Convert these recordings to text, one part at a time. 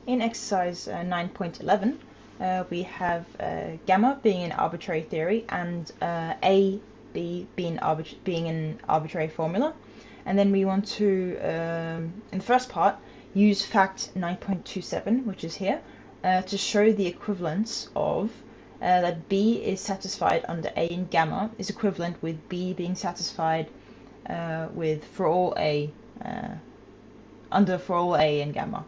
In exercise 9.11, we have gamma being an arbitrary theory and A, B being an arbitrary formula. And then we want to, in the first part, use fact 9.27, which is here, to show the equivalence of that B is satisfied under A and gamma is equivalent with B being satisfied with for all A, under for all A and gamma.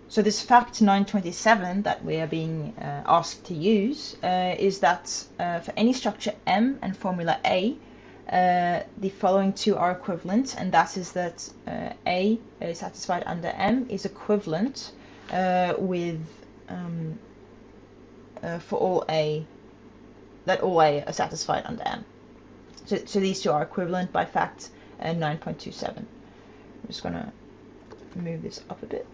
So this fact 927 that we are being asked to use is that for any structure M and formula A, the following two are equivalent, and that is that A is satisfied under M is equivalent with for all A, that all A are satisfied under M. So these two are equivalent by fact 9.27. I'm just going to move this up a bit.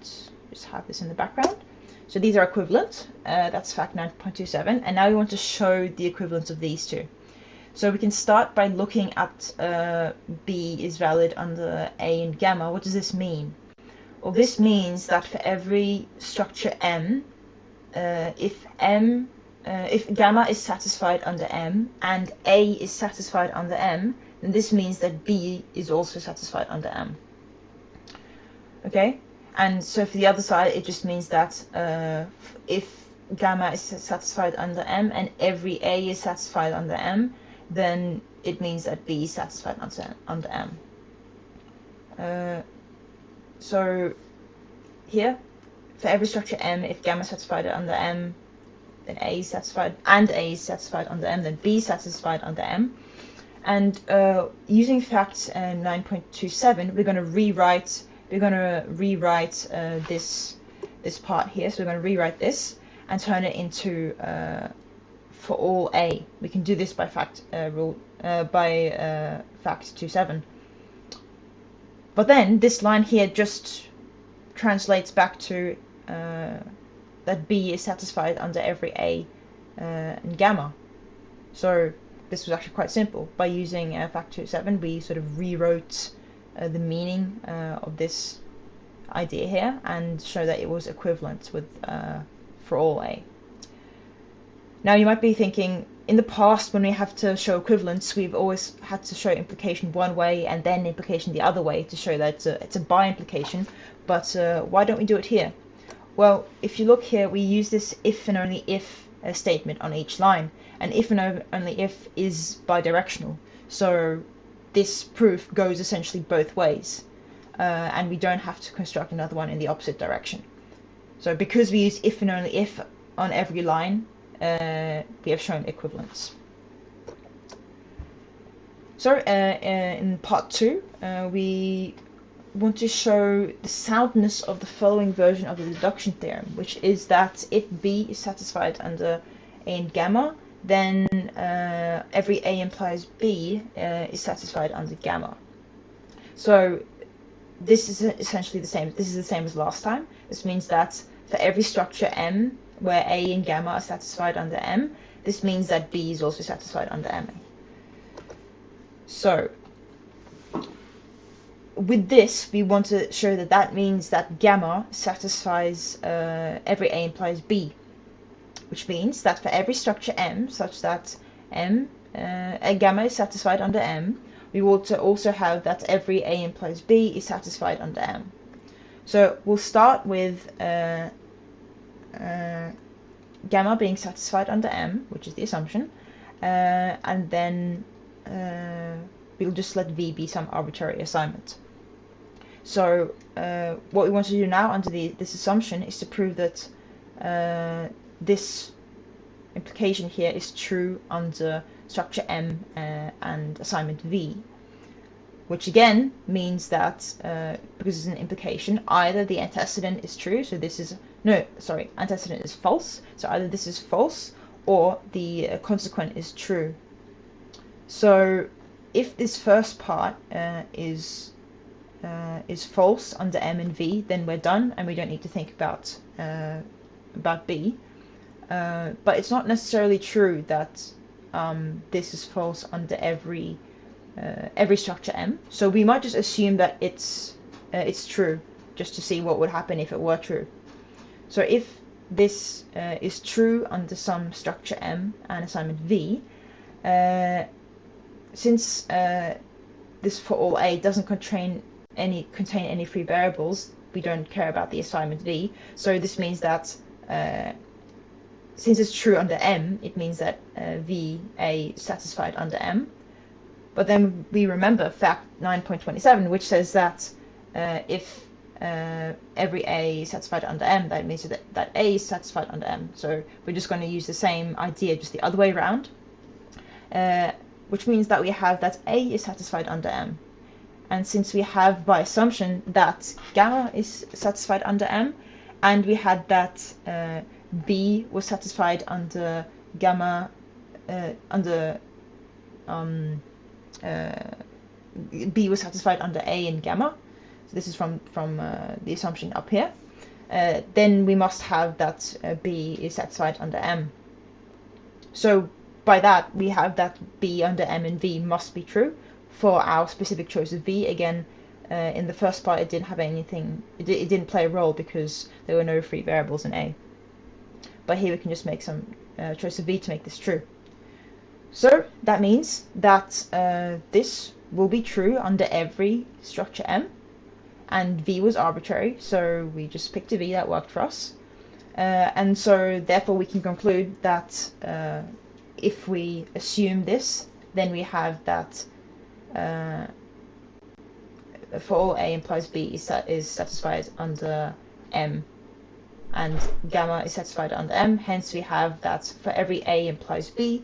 Just have this in the background. So these are equivalent. That's fact 9.27. And now we want to show the equivalence of these two. So we can start by looking at B is valid under A and gamma. What does this mean? Well, this means that for every structure M, if gamma is satisfied under M and A is satisfied under M, then this means that B is also satisfied under M. Okay? And so for the other side, it just means that if gamma is satisfied under M and every A is satisfied under M, then it means that B is satisfied under M. So here, for every structure M, if gamma is satisfied under M, then A is satisfied, and A is satisfied under M, then B is satisfied under M. And using fact 9.27, we're going to rewrite this part here. So we're going to rewrite this and turn it into for all A. We can do this by fact fact 27. But then this line here just translates back to that B is satisfied under every A and gamma. So this was actually quite simple. By using fact 27, we sort of rewrote the meaning of this idea here and show that it was equivalent with for all A. Now you might be thinking, in the past when we have to show equivalence, we've always had to show implication one way and then implication the other way to show that it's a by implication, but why don't we do it here? Well, if you look here, we use this if and only if statement on each line, and if and only if is bidirectional, so this proof goes essentially both ways, and we don't have to construct another one in the opposite direction. So because we use if and only if on every line, we have shown equivalence. So in part 2, we want to show the soundness of the following version of the deduction theorem, which is that if B is satisfied under A and gamma, then every A implies B is satisfied under gamma. So this is essentially the same. This is the same as last time. This means that for every structure M where A and gamma are satisfied under M, this means that B is also satisfied under M. So with this, we want to show that that means that gamma satisfies every A implies B, which means that for every structure M such that gamma is satisfied under M, we want to also have that every A implies B is satisfied under M. So we'll start with gamma being satisfied under M, which is the assumption, and then we'll just let V be some arbitrary assignment. So what we want to do now under this assumption is to prove that this implication here is true under structure M and assignment V, which again means that because it's an implication, either the antecedent is true, so this is antecedent is false, so either this is false or the consequent is true. So if this first part is false under M and V, then we're done and we don't need to think about B. But it's not necessarily true that this is false under every structure M. So we might just assume that it's true just to see what would happen if it were true. So if this is true under some structure M and assignment V, since this for all A doesn't contain any free variables, we don't care about the assignment V. So this means that since it's true under M, it means that VA is satisfied under M. But then we remember fact 9.27, which says that if every A is satisfied under M, that means that A is satisfied under M. So we're just going to use the same idea, just the other way around, which means that we have that A is satisfied under M. And since we have, by assumption, that gamma is satisfied under M, and we had that B was satisfied under gamma, B was satisfied under A and gamma. So this is from the assumption up here. Then we must have that B is satisfied under M. So by that, we have that B under M and V must be true for our specific choice of V. Again, in the first part, it didn't have anything, it didn't play a role because there were no free variables in A. But here we can just make some choice of V to make this true. So that means that this will be true under every structure M, and V was arbitrary, so we just picked a V that worked for us. And so therefore we can conclude that if we assume this, then we have that for all A implies B is satisfied under M, and gamma is satisfied under M. Hence we have that for every A implies B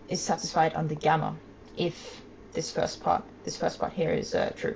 is satisfied under gamma, if this first part here is true.